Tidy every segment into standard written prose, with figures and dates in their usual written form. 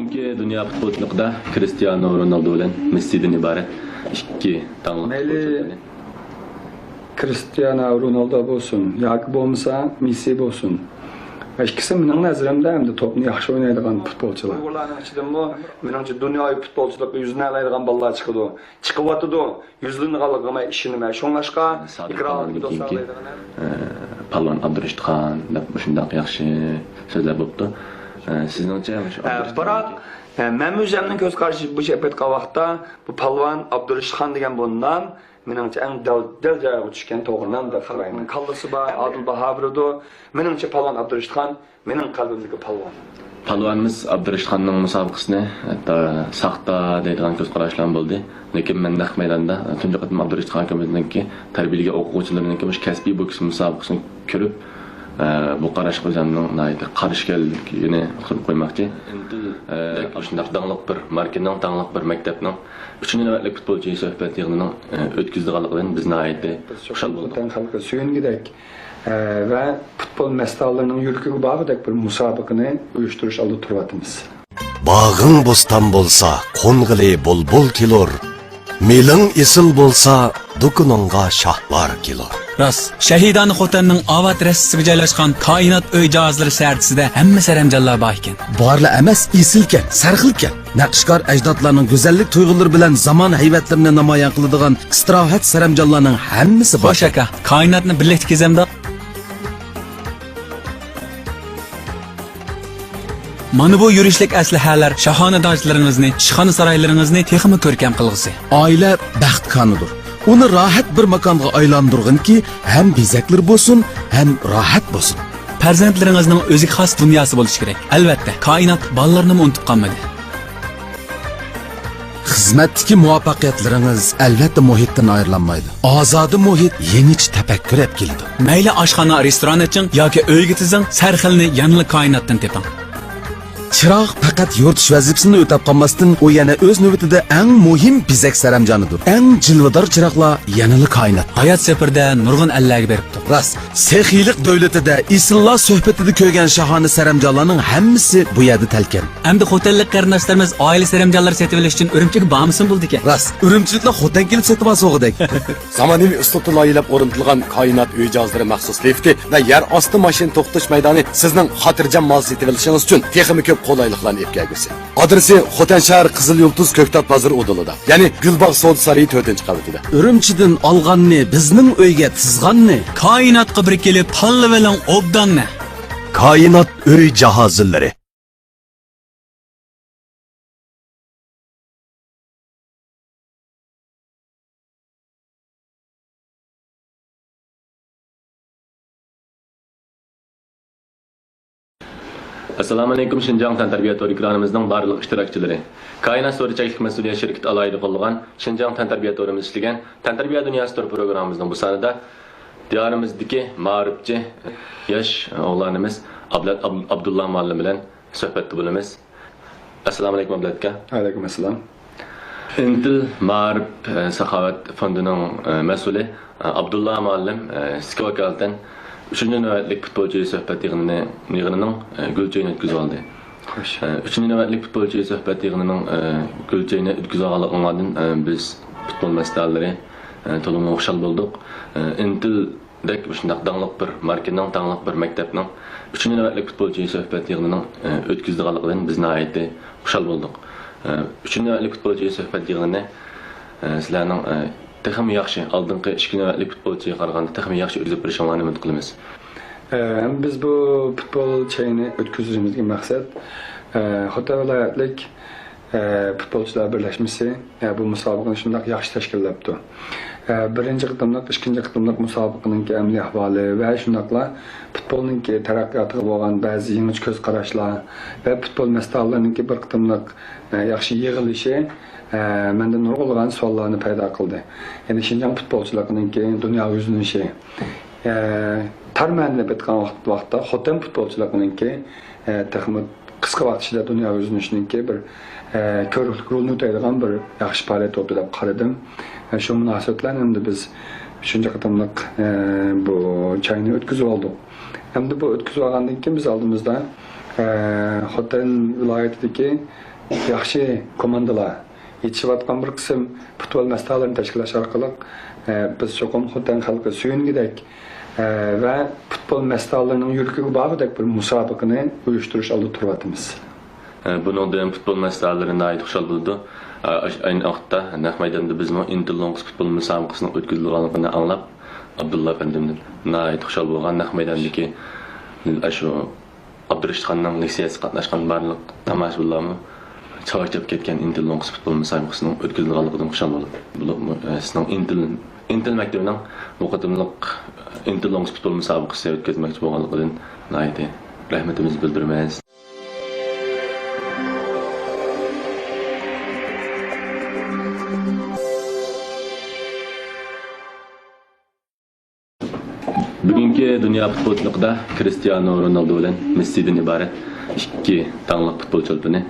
Bugünkü dünya futbolçulukda Cristiano Ronaldo bilen Messi'den ibaret iki tanrı futbolçular. Cristiano Ronaldo bo'lsin yoki bo'lmasa Messi bo'lsin. İkisi mening nazarimda hamda topni yaxshi o'ynaydigan futbolchilar. Ularning ichidami menimcha dunyoviy futbolchilikka yuzini alaydigan bolalar chiqadi. Chiqyapti, yuzlanganligima ishonmay. Shunlashqa ikromi do'stlarlaydigan. Palvan Abdurashidxon deb shunday yaxshi so'zlar bo'pti. Sizningcha biroq men o'zimning ko'z qarashi bu aytgan vaqtda bu Palvan Abdurashidxon degan bundan menimcha eng dal joyiga tushgan to'g'ridan deb qarayman. Kallasi bor, Adil Bahabirdo. Menimcha Palvan Abdurashidxon mening qalbimdagi palvon. Palvanimiz Abdurashidxonning musobaqasini hatto saxta deydigan ko'z qarashlar bo'ldi. Lekin men naq maydonda tunji qatim Abdurashidxon akamizningki tarbiyaliga o'quvchilarningki mush kasbiy boks musobaqasini ko'rib bu qarash o'zimning qarish kelligini qilib qo'ymoqchi. Shunday dangliq bir markaning, dangliq bir maktabning 3-navbatlik futbolchi suhbat yig'inining o'tkazilganligidan bizni aytdi. Xushal bo'ldik. Xalqqa suyungidek ve futbol mesleğlerinin yürküğü bağıdak bir musabıkını uyuşturuş alıp turvatımız. Bağın bostan bolsa, konğili bulbul kilor. Melin isil bolsa, dokununga şahlar kilor. Ras, Şahidani Xotanning avat rəssisiga joylashgan koinot uy jihozlari sərtisida hamma saramjonlar bor ekan. Barla emas, isilken, sarxilken. Naqshkor ajdodlarning go'zallik tuyg'ulari bilan zamon hayvatlarini namoyon qiladigan istirohat saramjonlarning hammasi bor. Xo'sh aka, koinotni birlikda kezamda. Mana bu yurishlik aslahalar shahonadojlaringizni, ishxona saroylaringizni texmi ko'rkam qilg'isi. Oila baxt konidir. Uni rohat bir makonga aylantirginki, ham bezaklar bo'lsin, ham rohat bo'lsin. Farzandlaringizning o'ziga xos dunyosi bo'lishi kerak. Albatta, koinot bolalarni unutib qolmadi. Xizmatdagi muvaffaqiyatlaringiz albatta muhitdan ayrilanmaydi. Ozodi muhit yangicha tafakkur olib keladi. Mayli oshxona, restoran uchun yoki uyga tizing, sarxilni yangi koinotdan teping. Chiroq faqat yurtish vazifasini o'tab qolmasdan, u yana o'z navbatida eng muhim bizak saramjonidir. Eng jilvodor chiroqlar yanali koinot. Hayot safarda nurg'un allarga beribdi. Ras, sexiylik davlatida Isillo suhbatida ko'rgan shahona saramjonlarning hammasi bu yerda talkan. Endi xotinlik qarindoshlarimiz oila saramjonlari setib olish uchun Urumchiga bormisin bo'ldi ekan. Ras, Urumchiliklar xotin kelib setib olsa o'g'idek. Zamonaviy uslubda loyilab o'rnatilgan koinot uy jihozlari maxsus lifti va yer osti mashina to'xtash maydoni sizning xotirjam mol setib olishingiz uchun texnik ko'p qolaylıqlarını epkəgisi. Adresi Xotan şəhər Qızıl Yıldız Köktap Bazarı odalında. Yani Gülbağ Soğud Sarayı 4-cü qavatida. Ürümçidən alğanını, bizning uyga tizganni. Koinotga bir kelib pallı bilan obdanni. Koinot uy jihozlari. Assalamu alaykum Şinjan Tantarbiya Torikranımızın barlıq iştirakçıları. Kainat Soruçaklık Mesuliyet Şirketi alayda qo'llagan Şinjan Tantarbiya Torimiz işlegan Tantarbiya Dünyası Tor programımızın bu sanada diyarimizdeki ma'rifchi yosh o'g'lonimiz Abdullah muallim bilan suhbatda bo'lamiz. Assalomu alaykum Abdullah aka. Aleyküm assalam. Intil Ma'rif Saxovat fondining mas'uli Abdullah muallim Skavakaldan 3-cü növbətlik futbolcu söhbət yığınının gülçəyini ötküzü aldı. 3-cü növbətlik futbolcu söhbət yığınının gülçəyini ötküzü alınladın biz futbol məsələləri tolumlu oxşal bolduq. Intildək danlıq bir markenin, danlıq bir məktəbinin 3-cü növbətlik futbolcu söhbət yığınının ötküzü alınladın bizə aiddir, oxşal bolduq. 3-cü növbətlik futbolcu söhbət yığını sizlərinin texmi yaxşı, aldınqı 2 növbətlik futbolçuya qaraganda texmi yaxşı özüb birişanlarını ümid qılımız. Biz bu futbol şeyini ötküzümüzün məqsəd Xotay vilayətlik futbolçular birləşmesi bu müsabiqəni şundaq yaxşı təşkilləbdi. Birinci qıtımlıq, ikinci qıtımlıq müsabiqinin əmli əhvalı və şundaqla futbolun tərəqqiyatığı olan bəzi yeni göz qaraşlar və futbol məsələlərinin bir qıtımlıq yaxşı yığılışı məndə nurg'ulg'an suallarni paydo qildi. Ya'ni Şinjan futbolchilarining dunyo yüzünün tarmanni bitgan vaqtda Xotan futbolchilarining texmi qisqa vaqt ichida dunyo yüzünün bir ko'riklik rolni o'taydigan bir yaxshi faoliyat bo'ldi deb qaradim. Shu munosabatlar endi biz shuncha qatimliq bu chayni o'tkazib oldik. Endi bu o'tkazib olgandan keyin biz oldimizda Xotan viloyatidagi yaxshi komandalar yetishayotgan bir qism futbol mastalarini tashkillash orqali biz cho'qim Xotan xalqi suyungidek va futbol mastalarining yurkiga bag'idek bir musobaqani uyushtirish oldi turyapmiz. Bundan futbol masalalarına ait hoşal buldu. Aynı vaqtda naq maydonda bizning Interlongs futbol musobaqasini o'tkazilganligini anglab, Abdulla efendimdan ait hoşal bo'lgan naq maydondagi shu Abdurishxonning leksiyasi qatnashgan barliq tomoshabinlarni charchab ketgan Interlongs futbol musobaqasining o'tkazilganligidan hoşal bo'lib, sizning Intel maktabining bu qatimliq Interlongs futbol musobaqasi o'tkazmoqchi bo'lganligidan rahmatimizni bildiramiz. Bugungi dunyo futbolchiligida Cristiano Ronaldo bilan Messi'dan iborat ikki tanlıq futbolchi o'lpini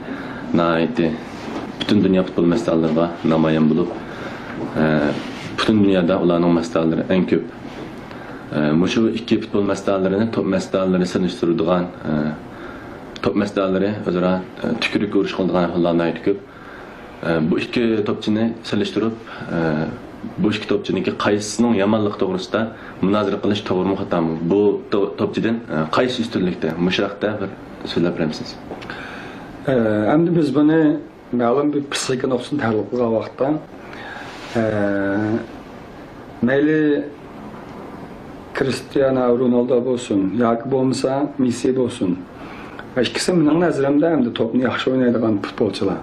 butun dunyo futbol masallariga namoyon bo'lib, butun dunyoda ularning masallari eng ko'p. Mushu ikki futbol masallarini top masallari sinishtiradigan top masalları o'zaro tukurik urush qiladigan hollarni ko'p. Bu ikki topchini sinishtirib bu ikki topchiniki qaysisining yomonligi to'g'risida munozara qilish to'g'rimi xatomi? Bu topchidan qaysi ustunlikda, mushaqda bir so'zlab beramiz. Endi biz buni ma'lum bir psixika nuqtasini tahlil qilgan vaqtda mayli Cristiano Ronaldo bo'lsin yoki bo'lmasa Messi bo'lsin. Ikkisi mening nazarimda endi to'pni yaxshi o'ynaydigan futbolchilar.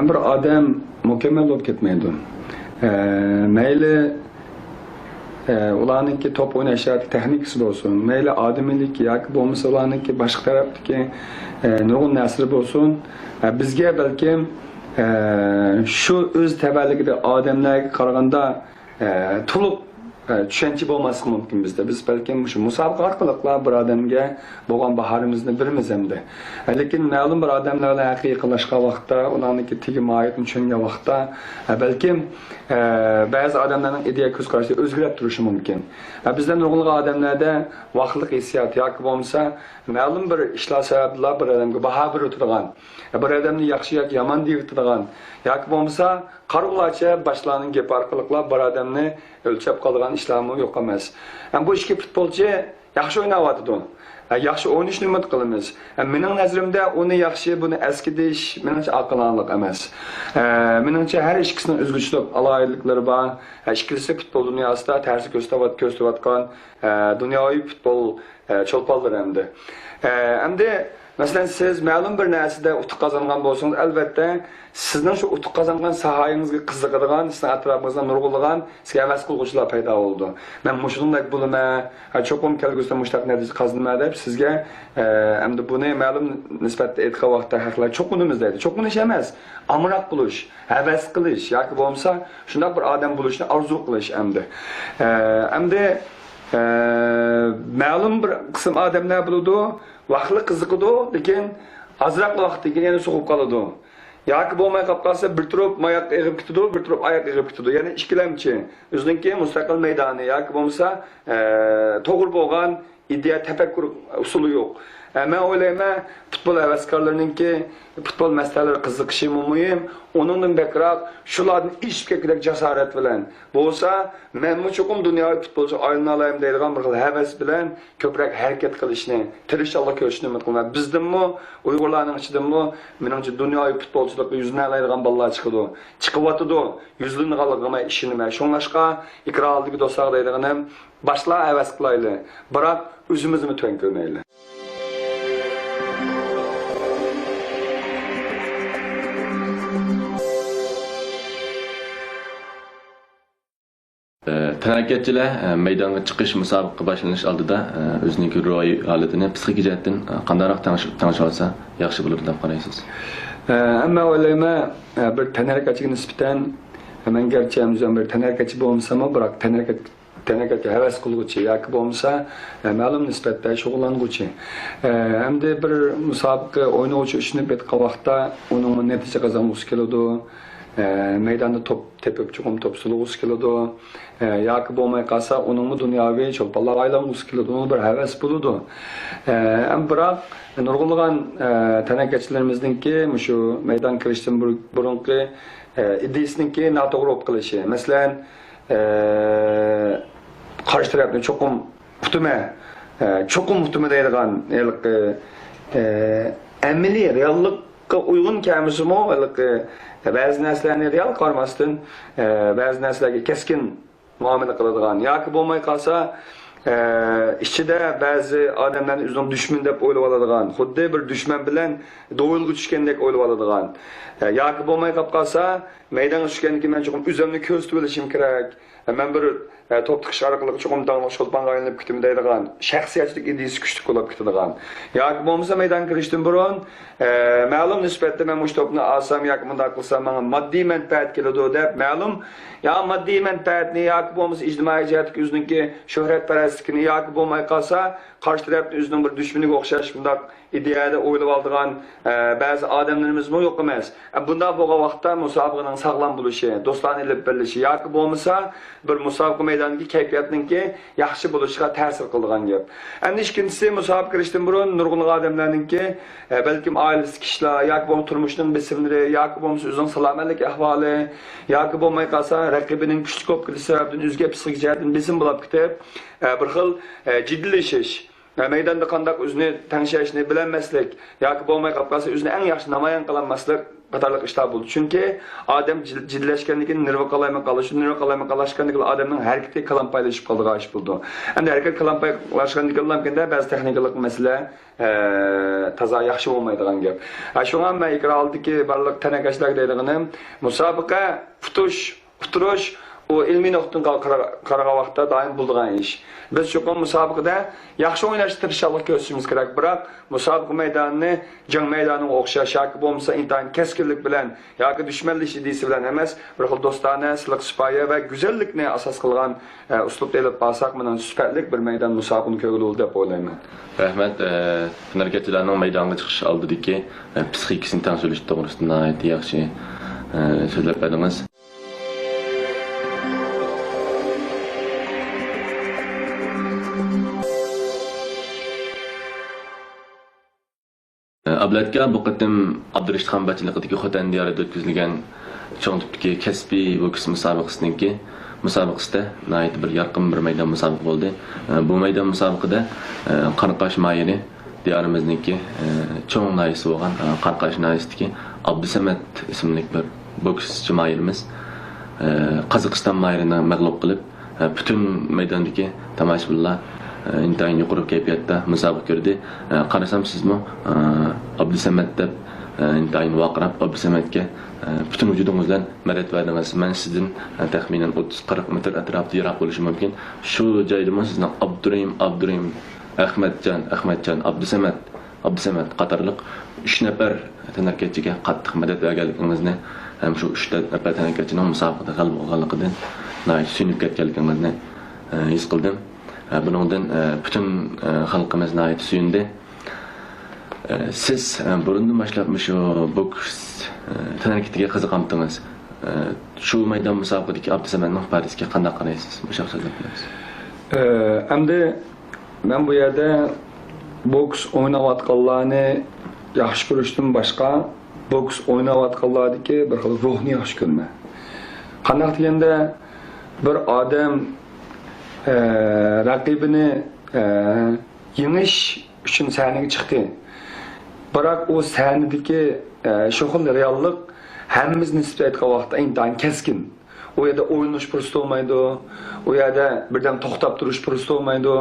Bir odam mukammal bo'lib ketmaydi. Mayli ularninki top o'ynashadi texnikasi bo'lsin, mayli odamiylik yoki bo'lmasa ularninki boshqa tarafdagi nurg'un nasri bo'lsin, bizga balki shu o'z tavalligida odamlarga qaraganda to'liq tushuncha bo'lmasi mumkin bizda. Biz balki shu musobaqa orqali bir odamga bo'lgan baharimizni birimiz hamda. Lekin ma'lum bir odamlar bilan yaqinlashgan vaqtda, ularniki tegi mohiyatini tushungan vaqtda balki ba'zi odamlarning ideya ko'z qarashi o'zgarib turishi mumkin. Bizda nurg'un odamlarda vaqtlik hissiyat yoki bo'lmasa ma'lum bir ishlar sabablar bir odamga baho beradigan, bir odamni yaxshi yoki yomon deydigan yoki bo'lmasa qarg'ulacha boshlarning gap orqali bir odamni o'lchab qolgan ishlarmi yo'q emas. Bu ikki futbolchi yaxshi o'ynayotdi. Yaxshi o'ynashni umid qilamiz. Mening nazarimda uni yaxshi, buni eskidish meningcha aqlonlik emas. Meningcha har ikkisining o'zgarishlik alohidaliklari bor. Ikkisi futbol dunyosida ta'sir ko'rsatayotgan dunyoviy futbol cho'lponlar hamda. Endi masalan siz ma'lum bir narsada utuq qozongan bo'lsangiz, albatta sizning shu utuq qozongan sohangizga qiziqadigan, sizning atrofingizda nurg'ulg'an sizga havas qiluvchilar paydo bo'ldi. Men mushunday bo'laman, cho'qim kelgusida mushtaq natija qozonman deb sizga endi buni ma'lum nisbatda aytgan vaqtda haqlar cho'qinimiz deydi. Cho'qinish emas, amroq bo'lish, havas qilish yoki bo'lmasa shunday bir odam bo'lishni orzu qilish endi. Endi ma'lum bir qism odamlar bo'ladi, vaqtli qiziqadi, lekin azroq vaqtga yana so'qib qoladi. Yoki bo'lmay qolib qolsa bir turib oyoq eg'ib ketadi, bir turib oyoq eg'ib ketadi. Ya'ni ikkilamchi. O'zininki mustaqil maydoni yoki bo'lmasa to'g'ri bo'lgan ideya tafakkur usuli yo'q. Men o'ylayman, futbol havaskorlarininki futbol masalalari qiziqishi muhim. Onundan bekroq shularni ish ketgan jasorat bilan bo'lsa, men cho'qim dunyoviy futbolchi aylanay olayim deydigan bir xil havas bilan ko'proq harakat qilishni, tirishchilik ko'rishni umid qilaman. Bizdinmi, Uyg'urlarning ichidami, menimcha dunyoviy futbolchilikka yuzini alaydigan bolalar chiqadi. Chiqyotdi, yuzlanganligima ishonaman. Shunlashqa ikromdagi do'stlar deydiganim, boshlar havas qilayli, biroq o'zimizni to'ng ko'rmayli. Tənəkkətçilər meydana çıxış müsabiqə başlanış aldıda özünün ruhi halətini psixik cəhətdən qandaraq tanışa alsa yaxşı bulur deyə qarayırsınız. Amma o'ylayman bir tənəkkətçiga nisbatan men gerçi o'zim bir tənəkkətçi bo'lmasam, biroq tənəkkətga havas qiluvchi yoki bo'lmasa ma'lum nisbatda shug'ullanuvchi. Hamda bir musobaqa o'ynovchi ishni bitgan vaqtda uning natija qozonmoqchi keladi. maydonda top tepib chuqum top sulug'isi keladi. Yoki bo'lmay qolsa, uningmi dunyoviy cho'lponlar aylang'isi keladi. Uni bir havas bo'ladi. Biroq nurg'unlagan tanakachilarimizningki shu maydon kirishdan burungi ideyasininki noto'g'ri bo'lib qilishi. Masalan, qarshi tarafni chuqum tutma deydigan amaliy reallikqa uyg'un kelmasimi, ba'zi narsalarni real qarmasdan ba'zi narsalarga keskin muomala qiladigan yoki bo'lmay qolsa ichida ba'zi odamlarni o'zining dushman deb o'ylab oladigan, xuddi bir dushman bilan do'yilga tushgandek o'ylab oladigan yoki bo'lmay qolsa maydonga tushgandan keyin men chuqum o'zimni ko'z tutib olishim kerak, men bir top tiqish orqali chuqum dang'il sho'lponga aylanib ketdim deydigan shaxsiyatlik ideyasi kuchli bo'lib ketadigan yoki bo'lmasa maydonga kirishdan burun ma'lum nisbatda men mush topni olsam yoki bunday qilsam menga moddiy manfaat keladi deb ma'lum moddiy manfaatni yoki bo'lmasa ijtimoiy jihatga o'ziniki shuhratparastlikni yoki bo'lmay qolsa qarshi tarafni o'zining bir dushmaniga o'xshash bunday ideyada o'ylab oladigan ba'zi odamlarimizmi yo'q emas. Bunday bo'lgan vaqtda musobaqaning sog'lom bo'lishi, do'stlarni ilib bilishi yoki bo'lmasa bir musobaqa maydonidagi kayfiyatninki yaxshi bo'lishiga ta'sir qiladigan gap. Endi ikkinchisi musobaqa kirishdan burun nurg'un odamlarninki balkim oilasi kishilar yoki bo'lmasa turmushining bisimlari yoki bo'lmasa o'zining salomatlik ahvoli yoki bo'lmay qolsa raqibining kuchli bo'lib ketishi sababdan o'ziga psixik jihatdan bisim bo'lib ketib bir xil jiddiylashish maydonda qanday o'zini tanishishni bilmaslik yoki bo'lmay qolsa o'zini eng yaxshi namoyon qilmaslik qatorliq ishlar bo'ldi. Chunki odam jiddilashgandan keyin nerv qalashgandan keyin odamning harakati kalampaylashib qoldigan ish bo'ldi. Endi harakat kalampaylashgandan keyin ba'zi texnikalik masala toza yaxshi bo'lmaydigan gap. Shunga men ikra oldiki barliq tanakachilar deydiganim musobaqa futurish o ilmiy nuqtadan qaragan vaqtda doim bo'lgan ish. Biz chuqur musobaqada yaxshi o'ynashga tirishchilik ko'rsatishimiz kerak, biroq musobaqa maydonini jang maydoniga o'xshash yoki bo'lmasa intayin keskinlik bilan yoki dushmanlik ideyasi bilan emas, bir xil do'stona, siliq sipoya va go'zallikni asos qilgan uslubda olib borsak, mana sifatli bir maydon musobaqani ko'rgildi deb o'ylayman. Rahmat, tanakachilarning maydonga chiqish oldidagi psixikasini tanishirish to'g'risida yaxshi so'zlab berdingiz. Ablatga bu qatim Abdurashidxon bachiligidagi Xotan diyorida o'tkazilgan cho'ng tipdagi kasbiy boks musobaqasida nihoyat bir yorqin bir maydon musobaqa bo'ldi. Bu maydon musobaqada Qarqash mayiri diyorimizniki cho'ng naisi bo'lgan Qarqash naisidagi Abdusamad ismli bir bokschi mayirimiz Qozog'iston mayirini mag'lub qilib butun maydondagi tomoshabinlar intayin yuqori kayfiyatda musobaqa ko'rdi. Qarasam sizmi Abdusamad deb intayin vaqirab Abdusamadga butun vujudingiz bilan madad berdingiz. Men sizdan taxminan 30-40 metr atrofda yiroq bo'lishi mumkin. Shu joyda sizni Abdurim, Ahmadjon, Abdusamad qatorliq 3 nafar tanakachiga qattiq madad berganligingizni ham shu 3 nafar tanakachining musobaqada g'alaba olganligidan suyunib ketganligingizni his qildim. Bundan bütün xalqimiz nəhayət suyundi. Siz burundan başlab şu boks tanakitiga qiziqamdingiz. Shu maydon musobaqadagi Abdusamadning partiyasiga qanday qaraysiz? Bu shaxsiyatlar bilasiz. Endi men bu yerda boks o'ynayotganlarni yaxshi ko'rishdan boshqa boks o'ynayotganlardagi bir xil ruhni yaxshi ko'rma. Qanday deganda bir odam raqibini yengish uchun sahnaga chiqdi. Biroq u sahnadagi shu xil reallik hammamiz nisbet aytgan vaqtda intayin keskin. U yerda o'ynash fursati bo'lmaydi, u yerda birdan to'xtab turish fursati bo'lmaydi.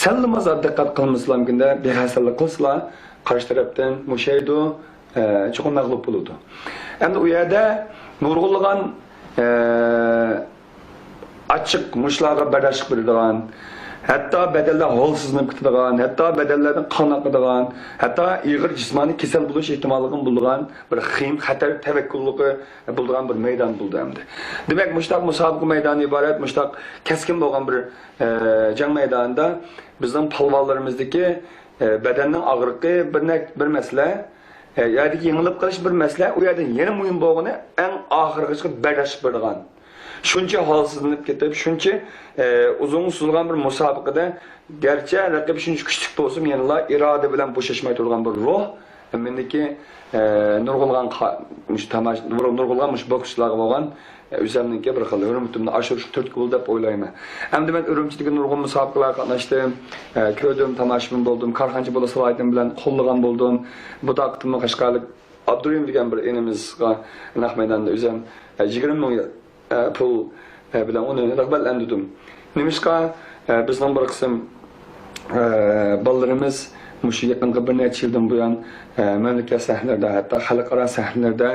Sallamazar diqqat qilmasligimda bexatarlik qilsalar, qarshi tarafdan mushaydi, chuqur mag'lub bo'ladi. Endi u yerda nurg'unlagan açık muşlarga bardoshlik beradigan, hatto bedellar holsizlanib ketadigan, hatto bedellardan qon oqadigan, hatto ig'ir jismoniy kasal bo'lish ehtimolligini bo'lgan bir xim xatar tavakkulligi bo'lgan bir maydon bo'ldi endi. Demak, mushtaq musobaqa maydoni iborat, mushtaq keskin bo'lgan bir jang maydonida bizning palvonlarimizdagi bedenning og'riqi bir masala, yerdagi yengilib qolish bir masala, u yerdan yana muhim bo'lgani eng oxirigacha bardosh bergan. Shuncha holsizlanib ketib, shuncha uzun usulgan bir musobaqada garchi raqib shuncha kuchli bo'lsa, yana iroda bilan bo'shashmay turgan bir ruh, mendiki nurg'ulgan nurg'ulgan bokschilar bo'lgan o'zimningki bir xil hurmatimni oshirish turtki bo'ldi deb o'ylayman. Hamda men Urumchidagi nurg'un musobaqalarga qatnashdim, ko'rdim, tomoshabin bo'ldim, korxonchi bo'la salohiyat bilan qo'llagan bo'ldim. Bu taqtimni Qashqarlik Abdurim degan bir enimizga naq maydonda o'zim 20 ming pul bilan uni rag'batlantirdim. Nimishqa bizning bir qism bolalarimiz mushu yaqinqi bir necha yildan buyon mamlakat sahnalarida, hatto xalqaro sahnalarda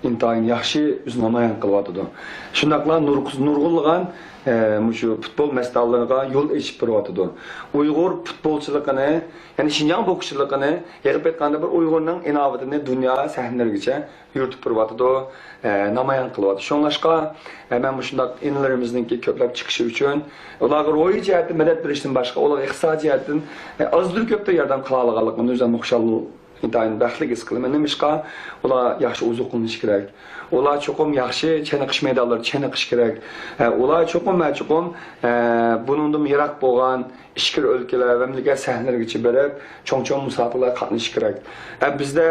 intayin yaxshi o'z namoyon qilyotdi. Shundaqla nurg'ulg'an mushu futbol mas'allariga yo'l ochib turyotdi. Uyg'ur futbolchiligini, ya'ni Xinjiang bokschiligini yig'ib aytganda bir Uyg'urning inovatini dunyo sahnalarigacha yuritib turyotdi, namoyon qilyotdi. Shunlashqa men shundaq inlarimizningki ko'plab chiqishi uchun ularga ro'yi jihatdan madad berishdan boshqa ularga iqtisodiy jihatdan ozdir ko'pda yordam qila olganligini o'zim xushal intayin baxtli his qilaman. Nimishqa ular yaxshi ozuqlanish kerak. Ular cho'qim yaxshi chaniqish maydonlarida chaniqish kerak. Ular cho'qim buningdan yiroq bo'lgan ishkir o'lkalar va mamlakat sahnalarigacha berib, cho'ng-cho'ng musobaqalarga qatnashish kerak. Bizda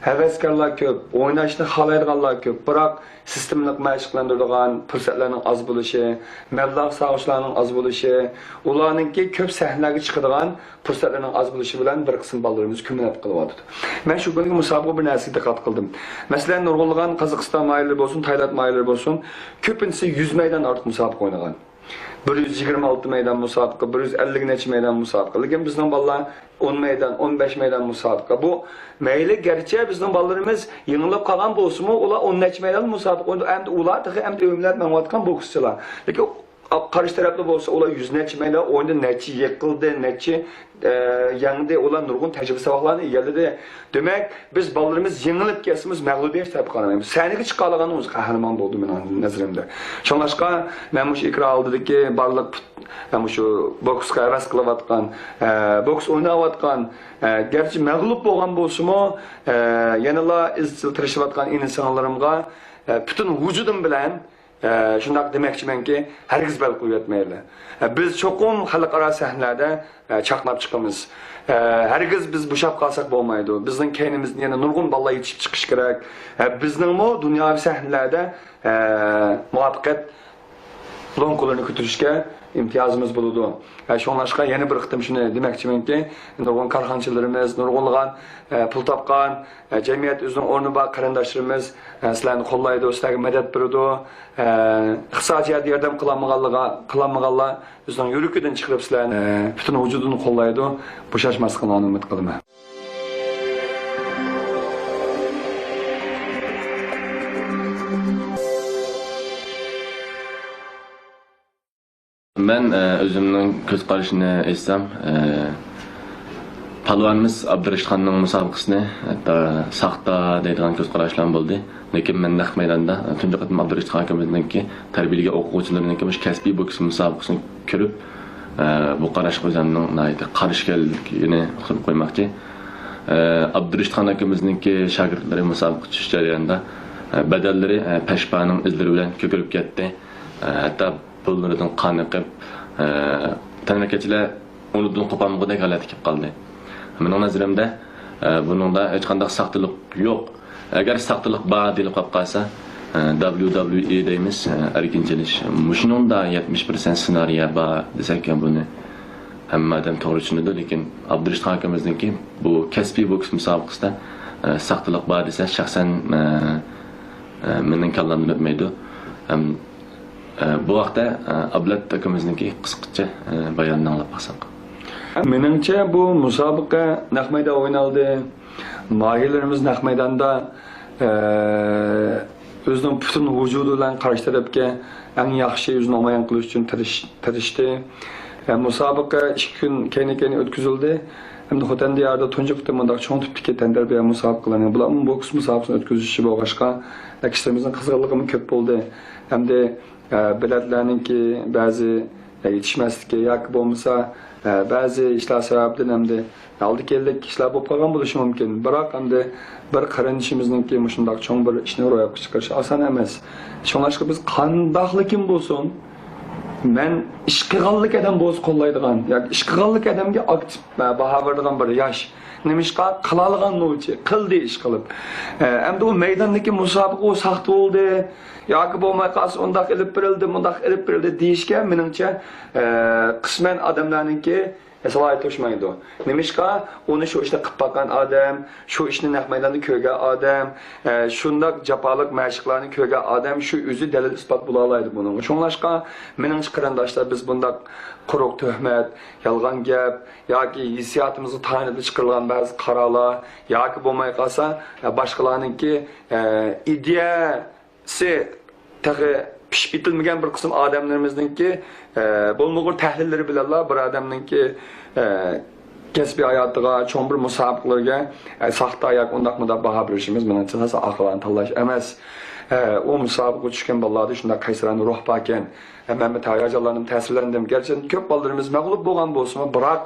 havaskorlar ko'p, o'ynashni xohlaydiganlar ko'p, biroq sistemlik mashqlantiradigan fursatlarning oz bo'lishi, mablag' sog'ishlarning oz bo'lishi, ularningki ko'p sahnaga chiqadigan fursatlarning oz bo'lishi bilan bir qism bolalarimiz ko'minib qilyapti. Men shu kungi musobaqa bir narsaga diqqat qildim. Masalan, nurg'ulg'an Qozog'iston mayllari bo'lsin, Tayland mayllari bo'lsin, ko'pincha 100 maydon ortiq musobaqa o'ynagan. 126 maydon musobaqa, 150 necha maydon musobaqa. Lekin bizning bolalar 10 maydon, 15 maydon musobaqa. Bu mayli garchi bizning bolalarimiz yengilib qolgan bo'lsa-mu, ular 10 necha maydon musobaqa o'ynadi. Endi ular hamda o'yinlar menayotgan bokschilar. Lekin qarshi tarafda bo'lsa, ular 100 necha maydon o'ynadi, necha yiqildi, necha yangi ular nurg'un tajriba saboqlarni egalladi. Demak, biz bolalarimiz yengilib kelsangiz mag'lubiyat sabab qolmaymiz. Saniga chiqarganimiz qahramon bo'ldi mening nazarimda. Shunlashqa men shu ekran oldidagi barliq shu boksga havas qilayotgan, boks o'ynayotgan, garchi mag'lub bo'lgan bo'lsa-mu, yanala izchil tirishayotgan insonlarimga butun vujudim bilan shundaq demoqchimanki, hargiz bal qo'yib yetmaydi. Biz cho'qim xalqaro sahnalarda chaqnab chiqamiz. Hargiz biz bo'shab qolsak bo'lmaydi. Bizning keynimizdan yana nurg'un bolalar yetishib chiqish kerak. Bizningmi dunyoviy sahnalarda muvaffaqiyat lonqo'larni ko'tarishga imtiyozimiz bo'ladi. Shunlashqa yana bir qitim shuni demoqchimanki, nurg'un korxonchilarimiz, nurg'ulg'an pul topgan jamiyat o'zining o'rni bor qarindoshlarimiz sizlarni qo'llaydi, sizlarga madad beradi. Iqtisodiyot yordam qilmaganlar o'zining yurikidan chiqib sizlarni butun vujudini qo'llaydi. Bo'shashmasligini umid qilaman. Ben özümün göz qarashini aytsam, palvonimiz Abdurashidxonning musobaqasini hatto saxta deydigan ko'z qarashlar bo'ldi. Lekin men naq maydonda tunji qatim Abdurashidxon akamizningki tarbiyaliga o'quvchilarningki kasbiy boks musobaqasini ko'rib, bu qarash o'zimning qarshi kelganini qilib qo'ymoqchi. Abdurashidxon akamizningki shogirdlari musobaqa tushish jarayonida badallari pashpaning izlari bilan ko'karib ketdi. Hatto pullardan qaniqib, tanakachilar unudan qo'pamg'idek holatga kelib qoldi. Mening nazarimda buningda hech qanday saxtalik yo'q. Agar saxtalik bor deb qolib qolsa, WWE deymiz, erkinchilish. Shuningda 70% ssenariy bor desak ham buni hammadan to'g'ri tushunadi, lekin Abdurashidxon akamizniki bu kasbiy boks musobaqasida saxtalik bor desa, shaxsan mening kallamdan o'tmaydi. Bu vaqtda Ablat akamizniki qisqacha bayonini anglab baxsak. Meningcha bu musobaqa naq maydonda o'ynaldi. Mohirlarimiz naq maydonda o'zining butun vujudi bilan qarshi tarafga eng yaxshi o'zini namoyon qilish uchun tirishdi. Musobaqa 2 kun keyin o'tkazildi. Hamda Xotanda yerda tunji qitim bunday cho'ng tipdagi tandarbiya musobaqalarni, bular boks musobaqasini o'tkazishi bo'lg'ashqa, kishilarimizning qiziqarligi ko'p bo'ldi. Hamda biletlarninki ba'zi yetishmasligi yoki bo'lmasa ba'zi ishlar sababdan hamda aldi keldik ishlar bo'lib qolgan bo'lishi mumkin. Biroq hamda bir qarindishimizningki shundoq cho'ng bir ishni ro'yobga chiqarish oson emas. Shuningdek biz qandoqlikim bo'lsin, men ish qilganlik odam bo'lsa qo'llaydigan yoki ish qilganlik odamga aktiv baho beradigan bir yosh nimishqa qiladigan no'chi qildi ish qilib endi u maydondagi musobaqa o saxt bo'ldi yoki bo'lmay qolsa undaq ilib berildi mundaq ilib berildi deyishga meningcha qisman odamlarningki salohiyat to'shmaydi. Nimishqa uni shu ishni qilib boqqan odam, shu ishni naq maydonda ko'rgan odam, shundoq jafolik mashqlarni ko'rgan odam shu o'zi dalil isbot bo'la oladi buning. Shunlashqa mening qarindoshlar biz bundoq quruq tuhmat, yolg'on gap yoki hissiyotimizni tanib chiqarilgan ba'zi qarorlar yoki bo'lmay qolsa boshqalarningki ideyasi tag'i pishib bitilmagan bir qism odamlarimizningki bo'lmag'ur tahlilleri bilanlar bir odamningki kasbiy hayotiga, cho'ng bir musobaqalarga saxta yoki undaq baho berishimiz menimcha aqldan tanlash emas. O musobaqa tushgan bolalarda shunday qaysarona ruh bor ekan. Men hayajonlarim ta'sirlandim. Gerçi ko'p bolalarimiz mag'lub bo'lgan bo'lsa, biroq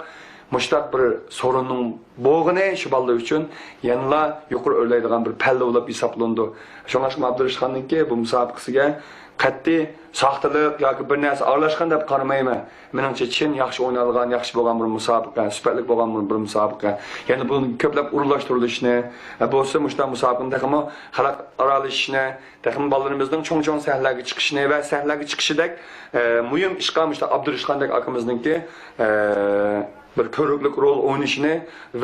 mushtaq bir sorunning bo'g'ini shu bolalar uchun yanada yuqori o'rlaydigan bir palla bo'lib hisoblandi. Shuningdek Abdurashxonningki bu musobaqasiga qat'iy saxtalik yoki bir narsa aralashgan deb qaramayman. Meningcha chin yaxshi o'ynalgan, yaxshi bo'lgan bir musobaqa, sifatli bo'lgan bir musobaqa. Ya'ni buni ko'plab urlashtirilishni, bo'lsa mushta musobaqani taxmo xalq aralashishni, taxmo bolalarimizning cho'ng-cho'ng sahnalarga chiqishini va sahnalarga chiqishidek muhim ishqa mushta Abdurashxondek akamizningki bir ko'riklik rol o'ynashini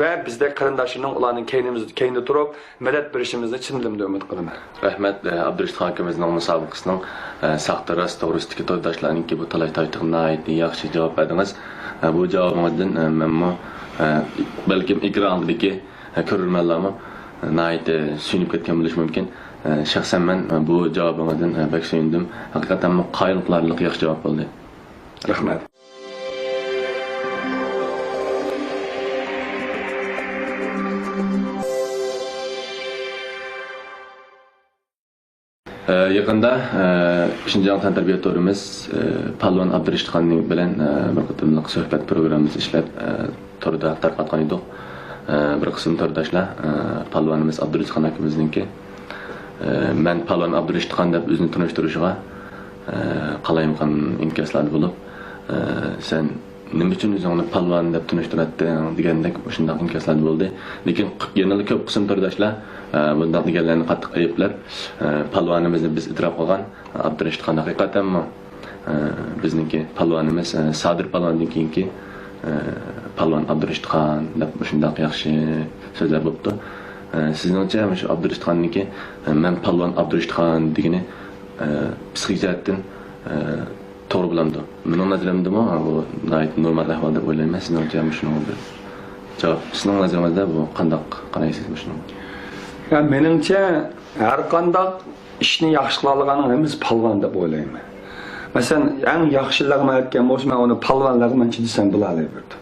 va bizda qarindoshlarning ularning keynida turib madad berishimizni chin dilimda umid qilaman. Rahmat Abdurashxon akamizning musobaqasining saxta rost to'g'risidagi to'rdoshlarningki bu talay toytiqni yaxshi javob berdingiz. Bu javobingizdan menmo balkim ekrandagi ko'rurmanlarmi suyunib ketgan bo'lishi mumkin. Shaxsan men bu javobingizdan bak suyundim. Haqiqatan qoyilqarlik yaxshi javob bo'ldi. Rahmat. Yaqında Şinjan tarbiyatörümüz Palvan Abdurashxonning bilan bir qatimliq suhbat programmamizni ishlab turda tarqatgan edik. Bir qism turdoshlar Palvanimiz Abdurashxon akamizningki men Palvan Abdurashxon deb o'zini tunishtirishiga qalayimqan inkaslar bo'lib sen nima uchun o'zingni Palvan deb tunishtirading degandek shunday inkaslar bo'ldi. Lekin yana ko'p qism turdoshlar bundan deganlarni qattiq ayblab palvonimizni biz e'tirof qilgan Abdurashxon haqiqatanmi bizningki palvonimiz Sadir palvondan keyingi palvon Abdurashxon deb shunday yaxshi so'zlar bo'libdi. Sizningcha shu Abdurashxonniki men palvon Abdurashxon degani psixikatdan to'g'ri bilamdi. Mening nazarimda bu normal ahvol deb o'ylayman. Sizningcha shuni bir javob. Sizning nazaringizda bu qanday qaraysiz shuni? Yani menimcha har qanday ishni yaxshi qiladiganning hammasi palvon deb o'ylayman. Masalan, eng yaxshiligini aytgan bo'lsa, men uni palvonlig'imanchi desam bo'laverdi.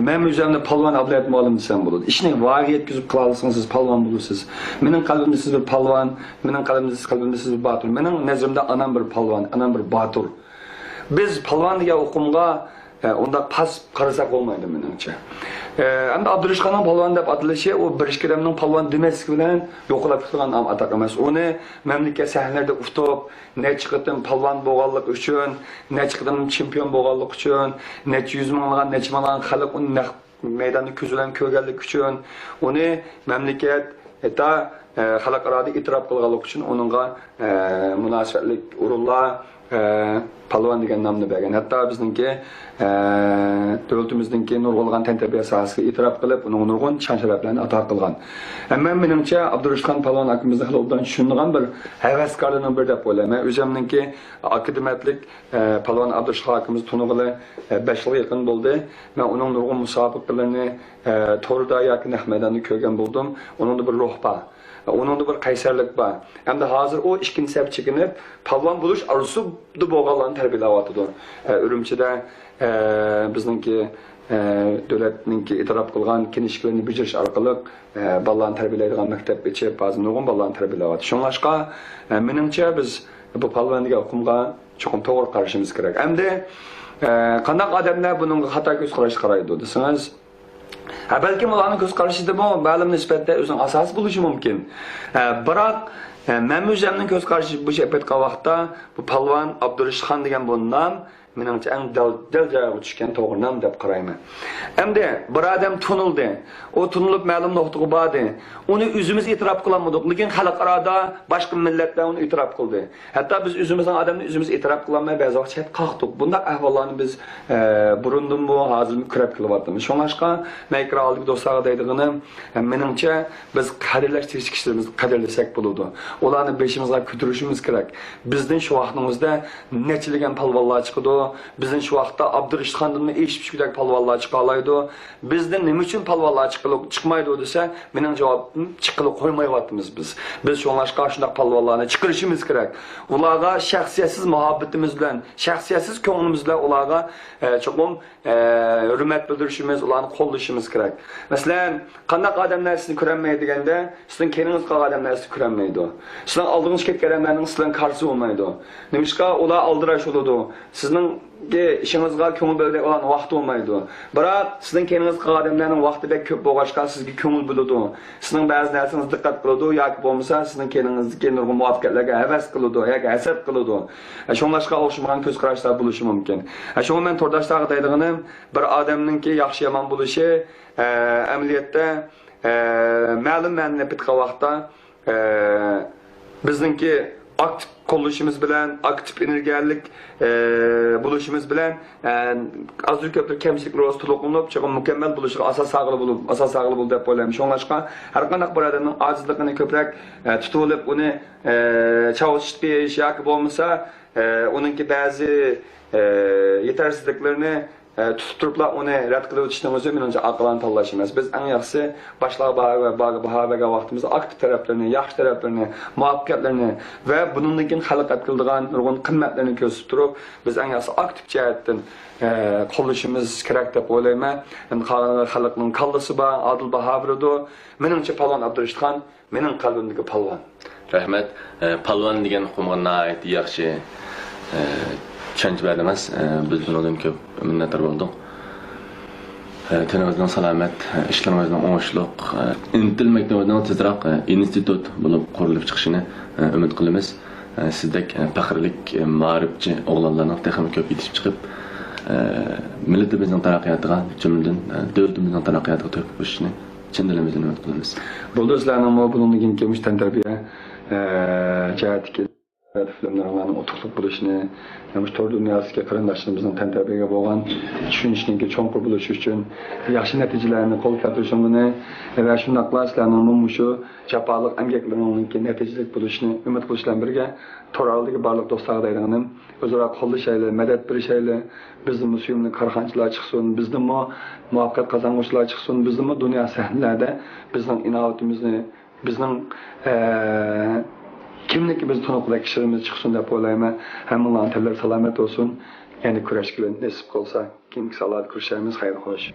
Men o'zimni palvon Abdulayat muallim desam bo'ladi. Ishni voyaga yetkazib qila olsangiz siz palvon bo'lasiz. Mening qalbimda siz bir palvon, mening qalbimda siz bir botur. Mening nazarimda anam bir palvon, anam bir botur. Biz palvon degan o'qimga unda pas qarasak bo'lmaydi menimcha. Endi Abdurashxonning palvon deb atalishi o bir ishkiramning palvon demaslik bilan yo'qolib ketgan atak emas. Uni mamlakat sahnalarida ustib, necha qitim palvon bo'lganlik uchun, necha qitim chempion bo'lganlik uchun, necha yuz minglagan, necha minglagan xalq uni maydonda ko'z bilan ko'rganlik uchun, uni mamlakat hatta xalqaro e'tirof qilganlik uchun uningga munosabatli o'rinlar palvon degan nomni bergan. Hatto bizningki davlatimizningki nurg'ulg'an tantarbiya sohasiga e'tirof qilib, uning nurg'un shon-sharaflarni ato qilgan. Ammo menimcha Abdurashxon palvon akamizni xalqdan tushungan bir havaskorlarning biri deb o'ylayman. O'zimningki akademiyalik palvon Abdurashxon akamizni tunig'ili 5 yil yaqin bo'ldi. Men uning nurg'un musobaqalarini to'rda yoki naq maydonda ko'rgan bo'ldim. Uningda bir ruh bor. Onunda bir qaysarlik bor. Hamda hozir o ikkinchi saf chekinib, palvon bo'lish arzusida bo'lganlarni tarbiyalayotdi. Urumchida bizningki davlatningki e'tirof qilgan kinishlarni bajarish orqali bolalarni tarbiyalaydigan maktab ichib, ba'zi nurg'un bolalarni tarbiyalayotdi. Shunlashqa menimcha biz bu palvonga o'qimga cho'qim to'g'ri qarashimiz kerak. Hamda qanday odamlar bunga xato ko'z qarash qaraydi desangiz, balkim ularning ko'z qarashida bu ma'lum nisbatda o'zining asosi bo'lishi mumkin. Biroq men o'zimning ko'z qarashi bu aytgan vaqtda bu palvon Abdurashidxon degan bu nom meningcha eng dal joyiga tushgan to'g'ri nom deb qarayman. Endi bir odam tunildi. O tunilib ma'lum nuqtaga bordi. Uni o'zimiz e'tirof qilmadik, lekin xalqaroda boshqa millatlar uni e'tirof qildi. Hatto biz o'zimizning odamni o'zimiz e'tirof qilolmay ba'zi vaqt chet qoqdik. Bunday ahvollarni biz burundan bu hozir ko'rib kelyapmiz. Shuningga makro oldik do'stlarga deydigini, meningcha biz qadrlash tirishishimizni qadrlasak bo'ladi. Ularni beshimizga ko'tarishimiz kerak. Bizning shu vaqtimizda nechilagan palvonlar chiqdi. Bizning shu vaqtda Abdurashidxondan eshitib shunday palvonlar chiqalaydi. Bizdan nima uchun palvonlar chiqmaydi desa, mening javobim chiqilib qo'ymayapmiz biz. Biz shunlashqa shunday palvonlarni chiqarishimiz kerak. Ularga shaxsiyatsiz muhabbatimiz bilan, shaxsiyatsiz ko'nglimiz bilan ularga cho'qim hurmat bildirishimiz, ularni qo'llashimiz kerak. Masalan, qanday odamlar sizni ko'rmaydi deganda, sizning keyingiz qolgan odamlar sizni ko'rmaydi. Sizning oldingiz ketgan odamlarning sizdan qarshi bo'lmaydi. Nimishqa ular aldirash bo'ladi. Sizning ishingizga ko'ngil bo'ladigan olan vaqt bo'lmaydi. Biroq sizning keyingiz qolgan odamlarning vaqtida ko'p bo'lg'achqa sizga ko'ngil bo'ladi. Sizning ba'zi narsangizni diqqat qiladi yoki bo'lmasa sizning keyiningizga nurg'un muvaffaqiyatlarga havas qiladi yoki hasad qiladi. Shunlashqa o'xshamagan ko'z qarashlar bo'lishi mumkin. Shunga men to'rdoshlarga deydiganim bir odamningki yaxshi yomon bo'lishi amaliyotda ma'lum ma'noda bitgan vaqtda bizningki aktiv qo'llashimiz bilan, aktiv energiyalik bo'lishimiz bilan azur ko'pdir kamchiliklar o'z to'liqlanib, chiqib mukammal bo'lishiga asos saqlab bo'ldi deb o'ylayman. Shunlashqa har qanday bir odamning ojizligini ko'proq tutib olib, uni chavishib berish yoki bo'lmasa, uningki ba'zi yetersizliklarni tutib turiblar uni rad qilib o'tishning o'zi menimcha aqldan tanlash emas. Biz eng yaxshisi bahoraga vaqtimizda aktiv taraflarini, yaxshi taraflarini, muvaffaqiyatlarini va bundan keyin xalq qildigan nurg'un qimmatlarni ko'rsatib turib, biz eng yaxshisi aktiv jihatdan qo'llashimiz kerak deb o'ylayman. Xalqning kallasi bor, adil bahodirdir. Menimcha Palvon Abdurashidxon mening qalbimdagi palvon. Rahmat. Palvon degan qumga yaxshi tushuncha berdiz. Biz bundan ko'p minnatdor bo'ldik. Teningizning salomat, ishlaringizning o'ng'ishliq, Intil maktabining tezroq institut bo'lib qurilib chiqishini umid qilamiz. Sizdek faxrlik ma'rifchi o'g'lonlarning texnik ko'p yetishib chiqib, millatimizning taraqqiyotiga, jumladan davlatimizning taraqqiyotiga to'g'ri bo'lishini chin dilimizdan umid qilamiz. Buldozlarning bundan keyin tantarbiya jihatiga filmlarning otuqliq bo'lishini, tor dunyosiga qarindoshlarimizning tantarbiyaga bo'lgan tushunishning cho'nqur bo'lishi uchun yaxshi natijalarni qo'l keltirishini va shundoqla sizlarning shu jafoliq emgaklaringizning natijali bo'lishini umid qilishlar birga Toraldagi barliq do'stlarga aytganim, o'zaro qo'llashayli, madad berishayli, bizning suyumli korxonchilar chiqsin, bizning muvaffaqiyat qozonuvchilar chiqsin, bizning dunyo sahnalarida bizning inovatimizni, bizning kimniki biz to'liqlik kishimiz chiqsin deb o'ylayman. Hammalarning tillari salomat bo'lsin. Endi kurashga nasib qilsa, kimki salomat kurashamiz, xayr xo'sh.